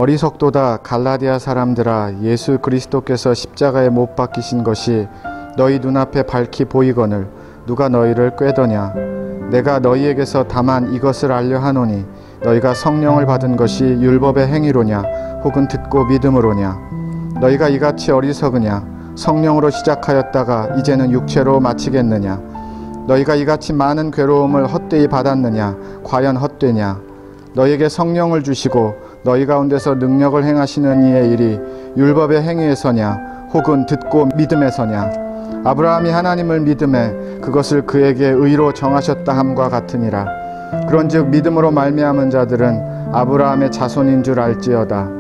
어리석도다 갈라디아 사람들아, 예수 그리스도께서 십자가에 못 박히신 것이 너희 눈앞에 밝히 보이거늘 누가 너희를 꾀더냐. 내가 너희에게서 다만 이것을 알려 하노니 너희가 성령을 받은 것이 율법의 행위로냐 혹은 듣고 믿음으로냐. 너희가 이같이 어리석으냐. 성령으로 시작하였다가 이제는 육체로 마치겠느냐. 너희가 이같이 많은 괴로움을 헛되이 받았느냐. 과연 헛되냐. 너희에게 성령을 주시고 너희 가운데서 능력을 행하시는 이의 일이 율법의 행위에서냐 혹은 듣고 믿음에서냐. 아브라함이 하나님을 믿음에 그것을 그에게 의로 정하셨다 함과 같으니라. 그런즉 믿음으로 말미암은 자들은 아브라함의 자손인 줄 알지어다.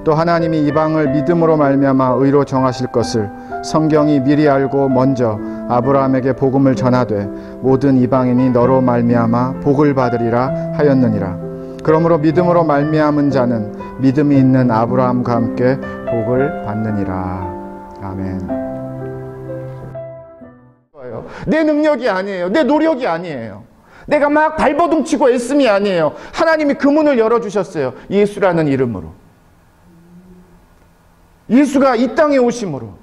또 하나님이 이방을 믿음으로 말미암아 의로 정하실 것을 성경이 미리 알고 먼저 아브라함에게 복음을 전하되 모든 이방인이 너로 말미암아 복을 받으리라 하였느니라. 그러므로 믿음으로 말미암은 자는 믿음이 있는 아브라함과 함께 복을 받느니라. 아멘. 내 능력이 아니에요. 내 노력이 아니에요. 내가 막 발버둥 치고 애씀이 아니에요. 하나님이 그 문을 열어주셨어요. 예수라는 이름으로. 예수가 이 땅에 오심으로.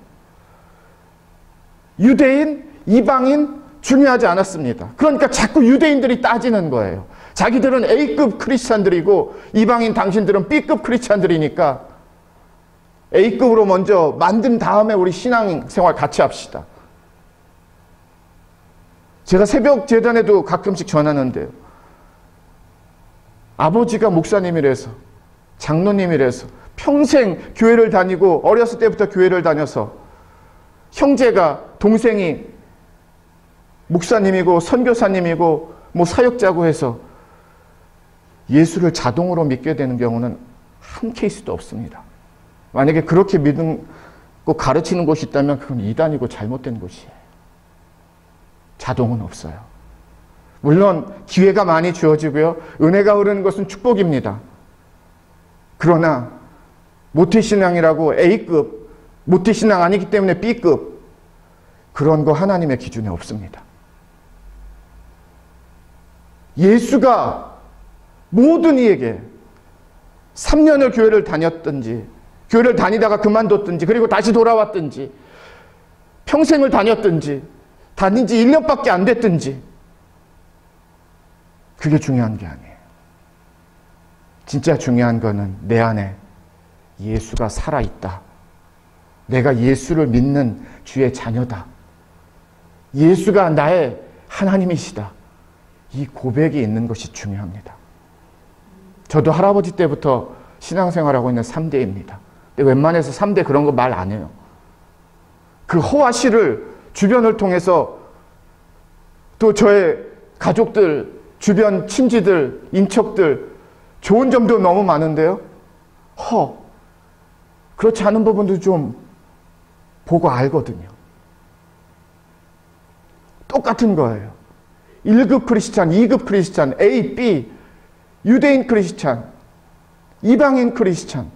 유대인, 이방인 중요하지 않았습니다. 그러니까 자꾸 유대인들이 따지는 거예요. 자기들은 A급 크리스찬들이고 이방인 당신들은 B급 크리스찬들이니까 A급으로 먼저 만든 다음에 우리 신앙생활 같이 합시다. 제가 새벽 재단에도 가끔씩 전하는데요. 아버지가 목사님이라서, 장로님이라서 평생 교회를 다니고 어렸을 때부터 교회를 다녀서 형제가, 동생이 목사님이고 선교사님이고 뭐 사역자고 해서 예수를 자동으로 믿게 되는 경우는 한 케이스도 없습니다. 만약에 그렇게 믿고 가르치는 곳이 있다면 그건 이단이고 잘못된 곳이에요. 자동은 없어요. 물론 기회가 많이 주어지고요. 은혜가 흐르는 것은 축복입니다. 그러나 모태신앙이라고 A급, 모태신앙 아니기 때문에 B급, 그런 거 하나님의 기준에 없습니다. 예수가 모든 이에게 3년을 교회를 다녔든지 교회를 다니다가 그만뒀든지 그리고 다시 돌아왔든지 평생을 다녔든지 다닌 지 1년밖에 안 됐든지 그게 중요한 게 아니에요. 진짜 중요한 거는 내 안에 예수가 살아있다. 내가 예수를 믿는 주의 자녀다. 예수가 나의 하나님이시다. 이 고백이 있는 것이 중요합니다. 저도 할아버지 때부터 신앙생활하고 있는 3대입니다. 근데 웬만해서 3대 그런 거 말 안 해요. 그 허와 시를 주변을 통해서 또 저의 가족들, 주변 친지들, 인척들 좋은 점도 너무 많은데요. 그렇지 않은 부분도 좀 보고 알거든요. 똑같은 거예요. 1급 크리스찬, 2급 크리스찬, A, B, 유대인 크리스찬, 이방인 크리스찬.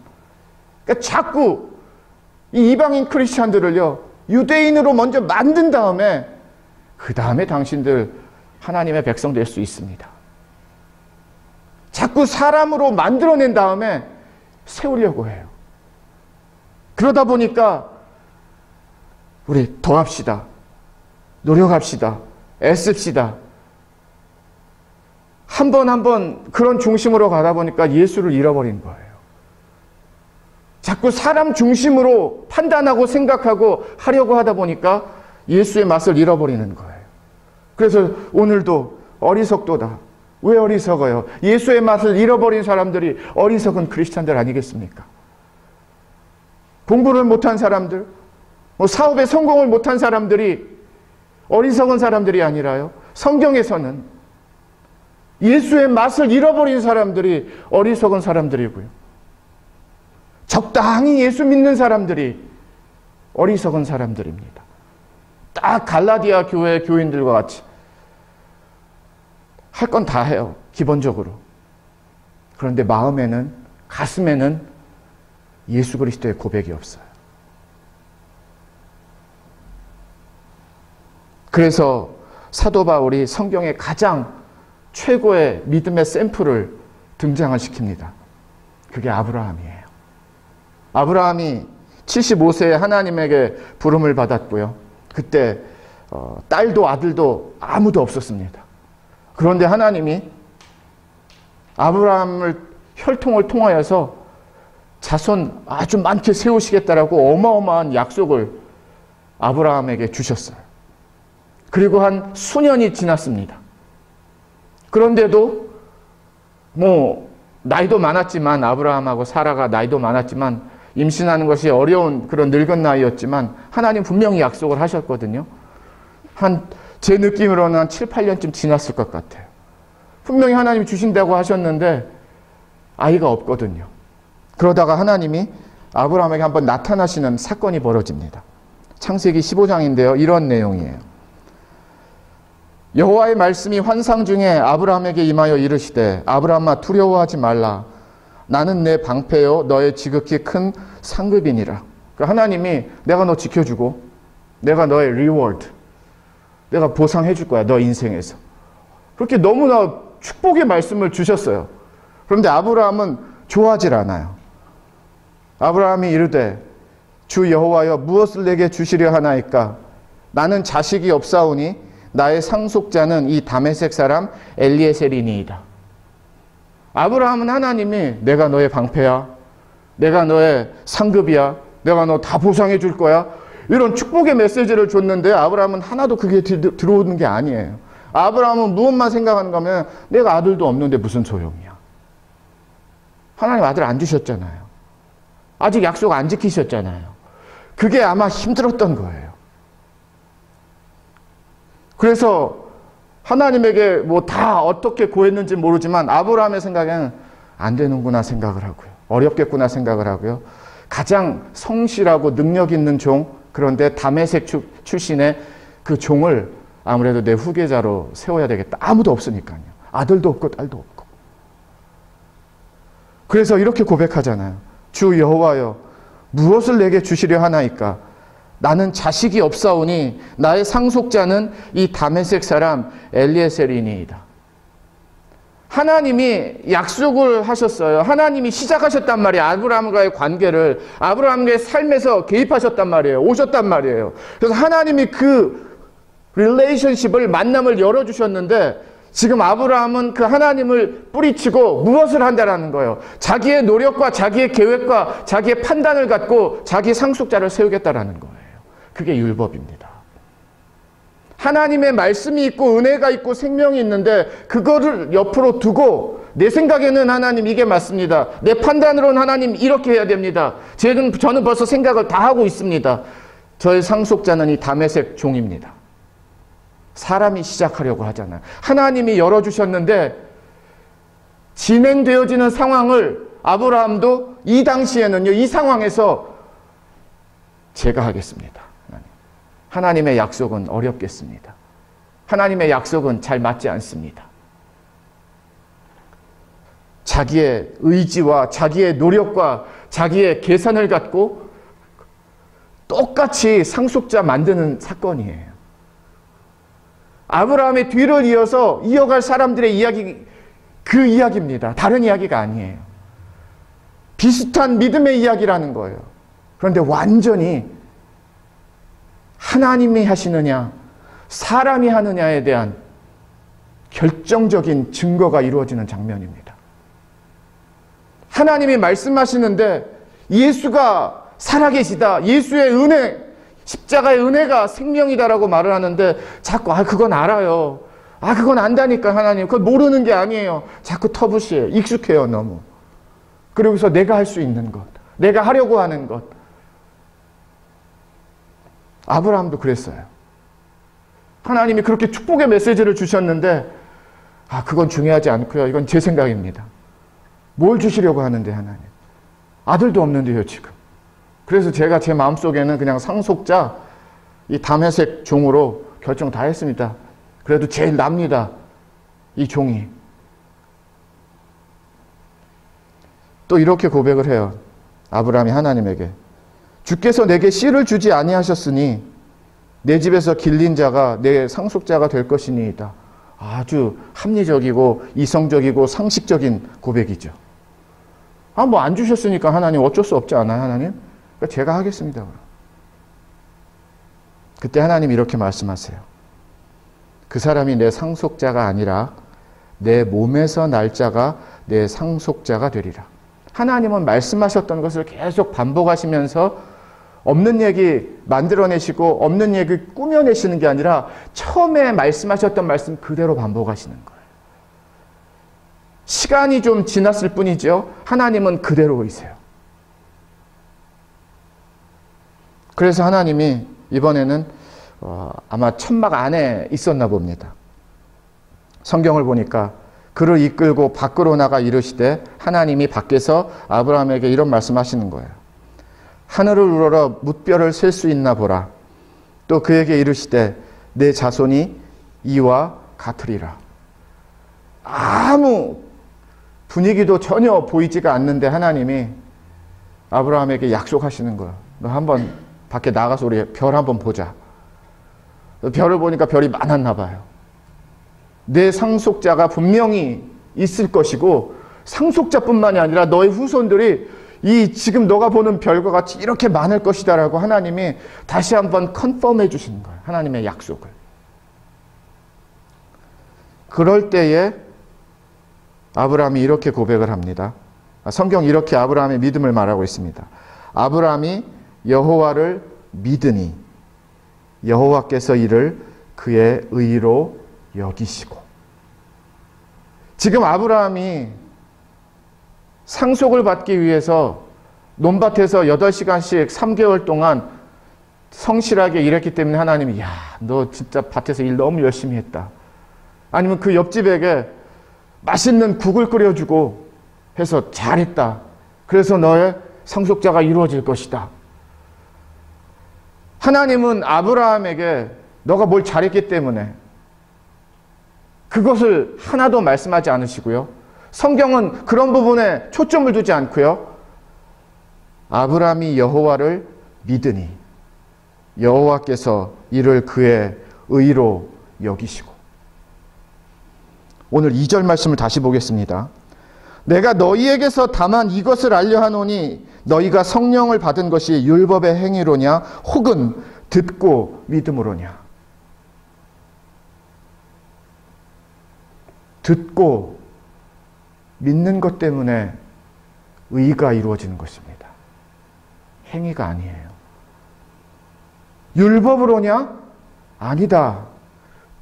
그러니까 자꾸 이 이방인 크리스찬들을요, 유대인으로 먼저 만든 다음에 그 다음에 당신들 하나님의 백성 될 수 있습니다. 자꾸 사람으로 만들어낸 다음에 세우려고 해요. 그러다 보니까 우리 더 합시다. 노력합시다. 애씁시다. 한 번 한 번 그런 중심으로 가다 보니까 예수를 잃어버린 거예요. 자꾸 사람 중심으로 판단하고 생각하고 하려고 하다 보니까 예수의 맛을 잃어버리는 거예요. 그래서 오늘도 어리석도다. 왜 어리석어요? 예수의 맛을 잃어버린 사람들이 어리석은 크리스찬들 아니겠습니까? 공부를 못한 사람들, 사업에 성공을 못한 사람들이 어리석은 사람들이 아니라요. 성경에서는 예수의 맛을 잃어버린 사람들이 어리석은 사람들이고요. 적당히 예수 믿는 사람들이 어리석은 사람들입니다. 딱 갈라디아 교회 교인들과 같이 할 건 다 해요. 기본적으로. 그런데 마음에는, 가슴에는 예수 그리스도의 고백이 없어요. 그래서 사도 바울이 성경의 가장 최고의 믿음의 샘플을 등장을 시킵니다. 그게 아브라함이에요. 아브라함이 75세에 하나님에게 부름을 받았고요. 그때 딸도 아들도 아무도 없었습니다. 그런데 하나님이 아브라함을 혈통을 통하여서 자손 아주 많게 세우시겠다라고 어마어마한 약속을 아브라함에게 주셨어요. 그리고 한 수년이 지났습니다. 그런데도 나이도 많았지만, 아브라함하고 사라가 나이도 많았지만 임신하는 것이 어려운 그런 늙은 나이였지만 하나님 분명히 약속을 하셨거든요. 제 느낌으로는 한 7, 8년쯤 지났을 것 같아요. 분명히 하나님이 주신다고 하셨는데 아이가 없거든요. 그러다가 하나님이 아브라함에게 한번 나타나시는 사건이 벌어집니다. 창세기 15장인데요. 이런 내용이에요. 여호와의 말씀이 환상 중에 아브라함에게 임하여 이르시되 아브라함아 두려워하지 말라. 나는 내 방패요 너의 지극히 큰 상급이니라. 하나님이 내가 너 지켜주고 내가 너의 리워드, 내가 보상해 줄 거야. 너 인생에서. 그렇게 너무나 축복의 말씀을 주셨어요. 그런데 아브라함은 좋아하질 않아요. 아브라함이 이르되 주 여호와여 무엇을 내게 주시려 하나이까? 나는 자식이 없사오니 나의 상속자는 이 다메섹 사람 엘리에셀이니이다. 아브라함은 하나님이 내가 너의 방패야, 내가 너의 상급이야, 내가 너 다 보상해 줄 거야, 이런 축복의 메시지를 줬는데 아브라함은 하나도 그게 들어오는 게 아니에요. 아브라함은 무엇만 생각하는 거면 내가 아들도 없는데 무슨 소용이야. 하나님 아들 안 주셨잖아요. 아직 약속 안 지키셨잖아요. 그게 아마 힘들었던 거예요. 그래서 하나님에게 다 어떻게 구했는지 모르지만 아브라함의 생각에는 안 되는구나 생각을 하고요. 어렵겠구나 생각을 하고요. 가장 성실하고 능력 있는 종, 그런데 다메섹 출신의 그 종을 아무래도 내 후계자로 세워야 되겠다. 아무도 없으니까요. 아들도 없고 딸도 없고. 그래서 이렇게 고백하잖아요. 주 여호와여 무엇을 내게 주시려 하나이까? 나는 자식이 없사오니 나의 상속자는 이 다메섹 사람 엘리에셀이니이다. 하나님이 약속을 하셨어요. 하나님이 시작하셨단 말이에요. 아브라함과의 관계를 아브라함의 삶에서 개입하셨단 말이에요. 오셨단 말이에요. 그래서 하나님이 그 릴레이션십을, 만남을 열어주셨는데 지금 아브라함은 그 하나님을 뿌리치고 무엇을 한다라는 거예요. 자기의 노력과 자기의 계획과 자기의 판단을 갖고 자기 상속자를 세우겠다라는 거예요. 그게 율법입니다. 하나님의 말씀이 있고 은혜가 있고 생명이 있는데 그거를 옆으로 두고 내 생각에는 하나님 이게 맞습니다. 내 판단으로는 하나님 이렇게 해야 됩니다. 저는 벌써 생각을 다 하고 있습니다. 저의 상속자는 이 다메섹 종입니다. 사람이 시작하려고 하잖아요. 하나님이 열어주셨는데 진행되어지는 상황을 아브라함도 이 당시에는요, 이 상황에서 제가 하겠습니다. 하나님의 약속은 어렵겠습니다. 하나님의 약속은 잘 맞지 않습니다. 자기의 의지와 자기의 노력과 자기의 계산을 갖고 똑같이 상속자 만드는 사건이에요. 아브라함의 뒤를 이어서 이어갈 사람들의 이야기, 그 이야기입니다. 다른 이야기가 아니에요. 비슷한 믿음의 이야기라는 거예요. 그런데 완전히 하나님이 하시느냐, 사람이 하느냐에 대한 결정적인 증거가 이루어지는 장면입니다. 하나님이 말씀하시는데 예수가 살아계시다, 예수의 은혜, 십자가의 은혜가 생명이다라고 말을 하는데 자꾸 그건 알아요. 그건 안다니까 하나님. 그건 모르는 게 아니에요. 자꾸 터부시해요. 익숙해요 너무. 그러고서 내가 할 수 있는 것, 내가 하려고 하는 것. 아브라함도 그랬어요. 하나님이 그렇게 축복의 메시지를 주셨는데 그건 중요하지 않고요. 이건 제 생각입니다. 뭘 주시려고 하는데 하나님. 아들도 없는데요 지금. 그래서 제가 제 마음속에는 그냥 상속자 이 다메섹 종으로 결정 다 했습니다. 그래도 제일 납니다. 이 종이. 또 이렇게 고백을 해요. 아브라함이 하나님에게 주께서 내게 씨를 주지 아니하셨으니 내 집에서 길린 자가 내 상속자가 될 것이니이다. 아주 합리적이고 이성적이고 상식적인 고백이죠. 뭐 안 주셨으니까 하나님 어쩔 수 없지 않아요, 하나님? 그러니까 제가 하겠습니다. 그럼. 그때 하나님 이렇게 말씀하세요. 그 사람이 내 상속자가 아니라 내 몸에서 날 자가 내 상속자가 되리라. 하나님은 말씀하셨던 것을 계속 반복하시면서 없는 얘기 만들어내시고 없는 얘기 꾸며내시는 게 아니라 처음에 말씀하셨던 말씀 그대로 반복하시는 거예요. 시간이 좀 지났을 뿐이죠. 하나님은 그대로이세요. 그래서 하나님이 이번에는 아마 천막 안에 있었나 봅니다. 성경을 보니까 그를 이끌고 밖으로 나가 이르시되 하나님이 밖에서 아브라함에게 이런 말씀하시는 거예요. 하늘을 우러러 뭇별을 셀 수 있나 보라. 또 그에게 이르시되 내 자손이 이와 같으리라. 아무 분위기도 전혀 보이지가 않는데 하나님이 아브라함에게 약속하시는 거예요. 너 한번 밖에 나가서 우리 별 한번 보자. 별을 보니까 별이 많았나 봐요. 내 상속자가 분명히 있을 것이고 상속자뿐만이 아니라 너의 후손들이 이 지금 너가 보는 별과 같이 이렇게 많을 것이다라고 하나님이 다시 한번 컨펌해 주시는 거예요. 하나님의 약속을. 그럴 때에 아브라함이 이렇게 고백을 합니다. 성경 이렇게 아브라함의 믿음을 말하고 있습니다. 아브라함이 여호와를 믿으니 여호와께서 이를 그의 의로 여기시고. 지금 아브라함이 상속을 받기 위해서 논밭에서 8시간씩 3개월 동안 성실하게 일했기 때문에 하나님이 야, 너 진짜 밭에서 일 너무 열심히 했다. 아니면 그 옆집에게 맛있는 국을 끓여주고 해서 잘했다. 그래서 너의 상속자가 이루어질 것이다. 하나님은 아브라함에게 너가 뭘 잘했기 때문에 그것을 하나도 말씀하지 않으시고요. 성경은 그런 부분에 초점을 두지 않고요. 아브라함이 여호와를 믿으니 여호와께서 이를 그의 의로 여기시고. 오늘 2절 말씀을 다시 보겠습니다. 내가 너희에게서 다만 이것을 알려 하노니 너희가 성령을 받은 것이 율법의 행위로냐 혹은 듣고 믿음으로냐. 듣고 믿는 것 때문에 의가 이루어지는 것입니다. 행위가 아니에요. 율법으로냐? 아니다.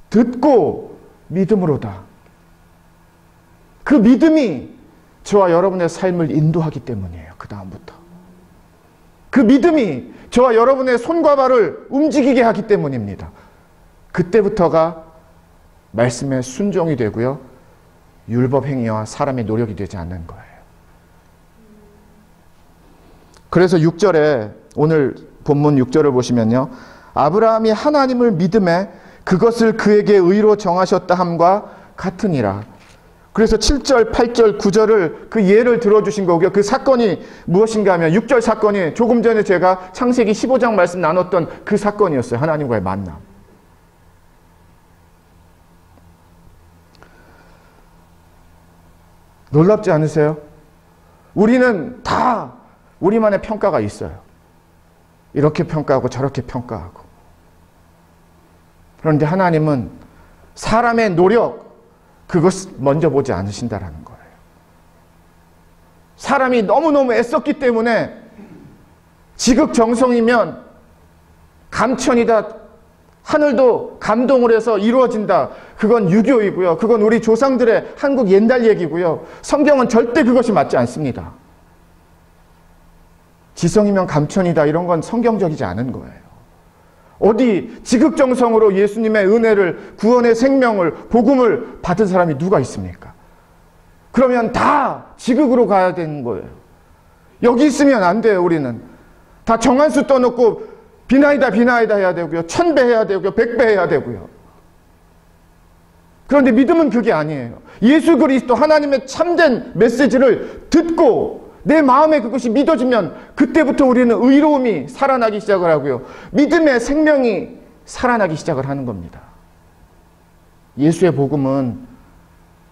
듣고 믿음으로다. 그 믿음이 저와 여러분의 삶을 인도하기 때문이에요. 그 다음부터. 그 믿음이 저와 여러분의 손과 발을 움직이게 하기 때문입니다. 그때부터가 말씀의 순종이 되고요. 율법 행위와 사람의 노력이 되지 않는 거예요. 그래서 6절에 오늘 본문 6절을 보시면요. 아브라함이 하나님을 믿음에 그것을 그에게 의로 정하셨다 함과 같으니라. 그래서 7절, 8절, 9절을 그 예를 들어주신 거고요. 그 사건이 무엇인가 하면 6절 사건이 조금 전에 제가 창세기 15장 말씀 나눴던 그 사건이었어요. 하나님과의 만남. 놀랍지 않으세요? 우리는 다 우리만의 평가가 있어요. 이렇게 평가하고 저렇게 평가하고. 그런데 하나님은 사람의 노력, 그것 먼저 보지 않으신다라는 거예요. 사람이 너무너무 애썼기 때문에 지극정성이면 감천이다. 하늘도 감동을 해서 이루어진다. 그건 유교이고요. 그건 우리 조상들의 한국 옛날 얘기고요. 성경은 절대 그것이 맞지 않습니다. 지성이면 감천이다. 이런 건 성경적이지 않은 거예요. 어디 지극정성으로 예수님의 은혜를, 구원의 생명을, 복음을 받은 사람이 누가 있습니까? 그러면 다 지극으로 가야 되는 거예요. 여기 있으면 안 돼요. 우리는 다 정한수 떠놓고 비나이다 해야 되고요. 1000배 해야 되고요. 100배 해야 되고요. 그런데 믿음은 그게 아니에요. 예수 그리스도 하나님의 참된 메시지를 듣고 내 마음에 그것이 믿어지면 그때부터 우리는 의로움이 살아나기 시작을 하고요. 믿음의 생명이 살아나기 시작을 하는 겁니다. 예수의 복음은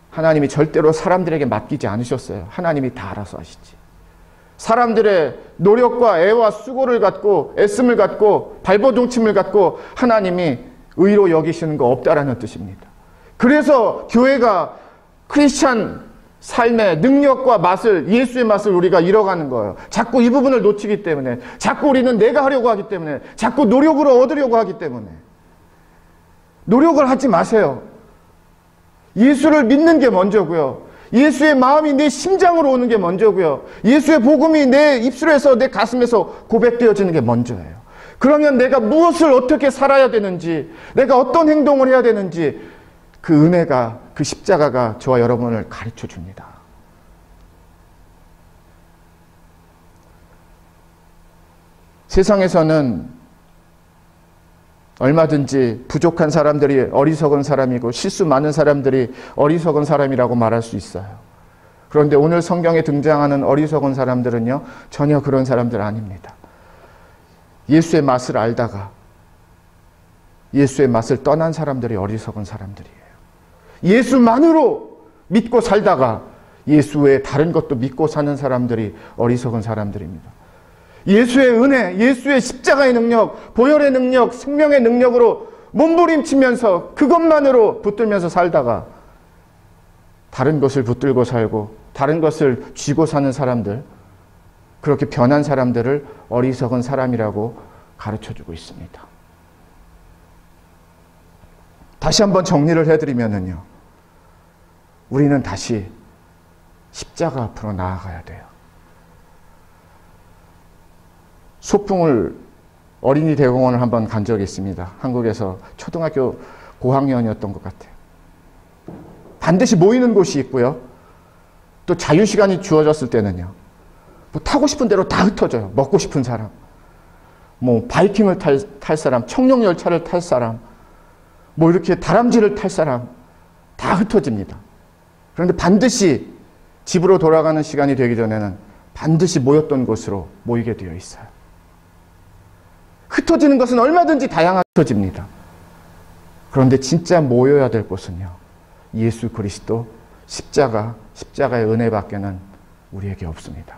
하나님이 절대로 사람들에게 맡기지 않으셨어요. 하나님이 다 알아서 하시지. 사람들의 노력과 애와 수고를 갖고 애씀을 갖고 발버둥침을 갖고 하나님이 의로 여기시는 거 없다라는 뜻입니다. 그래서 교회가 크리스찬 삶의 능력과 맛을, 예수의 맛을 우리가 잃어가는 거예요. 자꾸 이 부분을 놓치기 때문에, 자꾸 우리는 내가 하려고 하기 때문에, 자꾸 노력으로 얻으려고 하기 때문에. 노력을 하지 마세요. 예수를 믿는 게 먼저고요. 예수의 마음이 내 심장으로 오는 게 먼저고요. 예수의 복음이 내 입술에서, 내 가슴에서 고백되어지는 게 먼저예요. 그러면 내가 무엇을 어떻게 살아야 되는지, 내가 어떤 행동을 해야 되는지, 그 은혜가, 그 십자가가 저와 여러분을 가르쳐 줍니다. 세상에서는 얼마든지 부족한 사람들이 어리석은 사람이고 실수 많은 사람들이 어리석은 사람이라고 말할 수 있어요. 그런데 오늘 성경에 등장하는 어리석은 사람들은요, 전혀 그런 사람들 아닙니다. 예수의 맛을 알다가 예수의 맛을 떠난 사람들이 어리석은 사람들이에요. 예수만으로 믿고 살다가 예수 외에 다른 것도 믿고 사는 사람들이 어리석은 사람들입니다. 예수의 은혜, 예수의 십자가의 능력, 보혈의 능력, 생명의 능력으로 몸부림치면서 그것만으로 붙들면서 살다가 다른 것을 붙들고 살고 다른 것을 쥐고 사는 사람들, 그렇게 변한 사람들을 어리석은 사람이라고 가르쳐주고 있습니다. 다시 한번 정리를 해드리면요, 우리는 다시 십자가 앞으로 나아가야 돼요. 소풍을 어린이 대공원을 한번 간 적이 있습니다. 한국에서 초등학교 고학년이었던 것 같아요. 반드시 모이는 곳이 있고요. 또 자유시간이 주어졌을 때는요, 뭐 타고 싶은 대로 다 흩어져요. 먹고 싶은 사람, 뭐 바이킹을 탈 사람, 청룡열차를 탈 사람, 뭐 이렇게 다람쥐를 탈 사람 다 흩어집니다. 그런데 반드시 집으로 돌아가는 시간이 되기 전에는 반드시 모였던 곳으로 모이게 되어 있어요. 흩어지는 것은 얼마든지 다양하게 흩어집니다. 그런데 진짜 모여야 될 곳은요, 예수 그리스도 십자가의 은혜밖에는 우리에게 없습니다.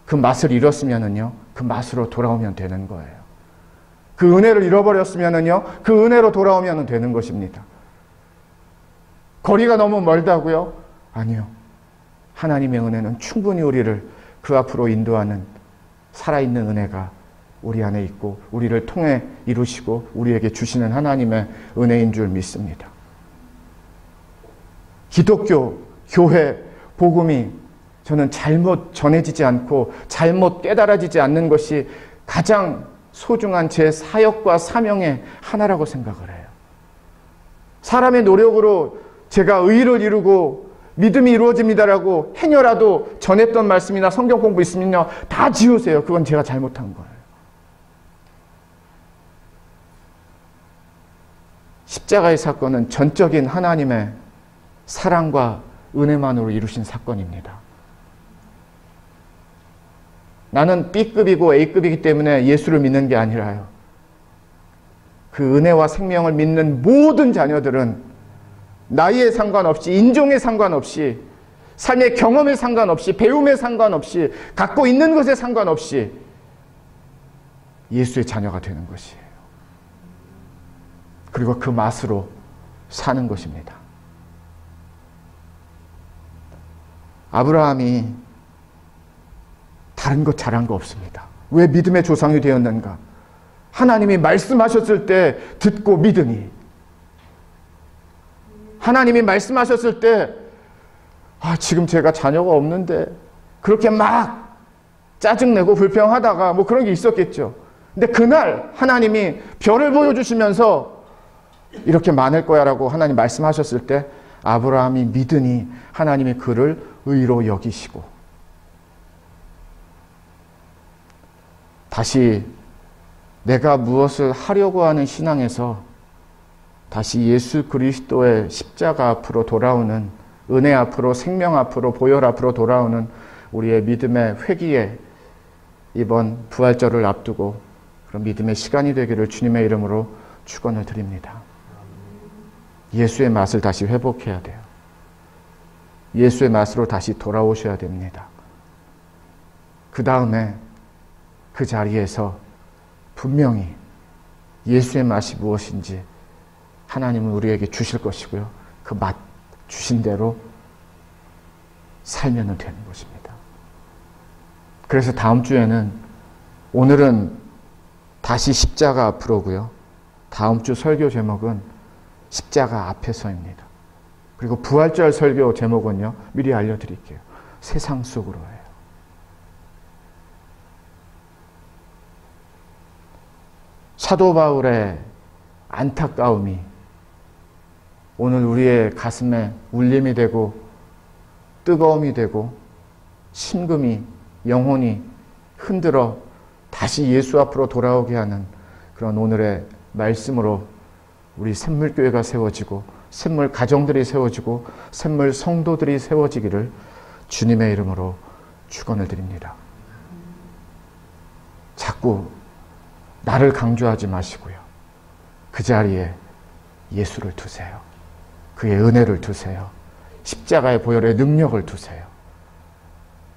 그 맛을 잃었으면은요, 그 맛으로 돌아오면 되는 거예요. 그 은혜를 잃어버렸으면은요, 그 은혜로 돌아오면 되는 것입니다. 거리가 너무 멀다고요? 아니요. 하나님의 은혜는 충분히 우리를 그 앞으로 인도하는 살아있는 은혜가 우리 안에 있고 우리를 통해 이루시고 우리에게 주시는 하나님의 은혜인 줄 믿습니다. 기독교, 교회, 복음이 저는 잘못 전해지지 않고 잘못 깨달아지지 않는 것이 가장 소중한 제 사역과 사명의 하나라고 생각을 해요. 사람의 노력으로 제가 의를 이루고 믿음이 이루어집니다라고 행여라도 전했던 말씀이나 성경 공부 있으면요, 다 지우세요. 그건 제가 잘못한 거예요. 십자가의 사건은 전적인 하나님의 사랑과 은혜만으로 이루신 사건입니다. 나는 B급이고 A급이기 때문에 예수를 믿는 게 아니라요, 그 은혜와 생명을 믿는 모든 자녀들은 나이에 상관없이, 인종에 상관없이, 삶의 경험에 상관없이, 배움에 상관없이, 갖고 있는 것에 상관없이 예수의 자녀가 되는 것이에요. 그리고 그 맛으로 사는 것입니다. 아브라함이 다른 것 잘한 거 없습니다. 왜 믿음의 조상이 되었는가? 하나님이 말씀하셨을 때 듣고 믿으니, 하나님이 말씀하셨을 때 지금 제가 자녀가 없는데 그렇게 막 짜증내고 불평하다가 뭐 그런 게 있었겠죠. 근데 그날 하나님이 별을 보여주시면서 이렇게 많을 거야 라고 하나님 말씀하셨을 때 아브라함이 믿으니 하나님이 그를 의로 여기시고, 다시 내가 무엇을 하려고 하는 신앙에서 다시 예수 그리스도의 십자가 앞으로 돌아오는, 은혜 앞으로, 생명 앞으로, 보혈 앞으로 돌아오는 우리의 믿음의 회귀에 이번 부활절을 앞두고 그런 믿음의 시간이 되기를 주님의 이름으로 축원을 드립니다. 예수의 맛을 다시 회복해야 돼요. 예수의 맛으로 다시 돌아오셔야 됩니다. 그 다음에 그 자리에서 분명히 예수의 맛이 무엇인지 하나님은 우리에게 주실 것이고요. 그 맛 주신 대로 살면 되는 것입니다. 그래서 다음 주에는, 오늘은 다시 십자가 앞으로고요. 다음 주 설교 제목은 십자가 앞에서입니다. 그리고 부활절 설교 제목은요, 미리 알려드릴게요. 세상 속으로예요. 사도 바울의 안타까움이 오늘 우리의 가슴에 울림이 되고 뜨거움이 되고 심금이, 영혼이 흔들어 다시 예수 앞으로 돌아오게 하는 그런 오늘의 말씀으로 우리 샘물교회가 세워지고 샘물 가정들이 세워지고 샘물 성도들이 세워지기를 주님의 이름으로 축원을 드립니다. 자꾸 나를 강조하지 마시고요. 그 자리에 예수를 두세요. 그의 은혜를 두세요. 십자가의 보혈의 능력을 두세요.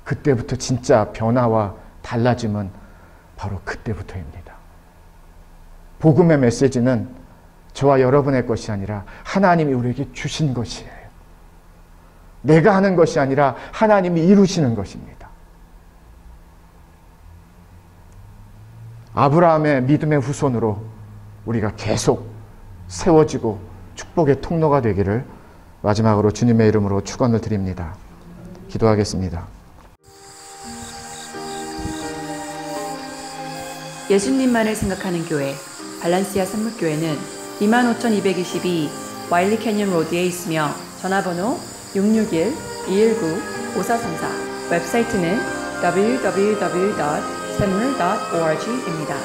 그때부터 진짜 변화와 달라짐은 바로 그때부터입니다. 복음의 메시지는 저와 여러분의 것이 아니라 하나님이 우리에게 주신 것이에요. 내가 하는 것이 아니라 하나님이 이루시는 것입니다. 아브라함의 믿음의 후손으로 우리가 계속 세워지고 축복의 통로가 되기를 마지막으로 주님의 이름으로 축원을 드립니다. 기도하겠습니다. 예수님만을 생각하는 교회 발란시아 샘물교회는 25,222 와일리 캐년 로드에 있으며 전화번호 661-219-5434, 웹사이트는 www.샘물.org입니다.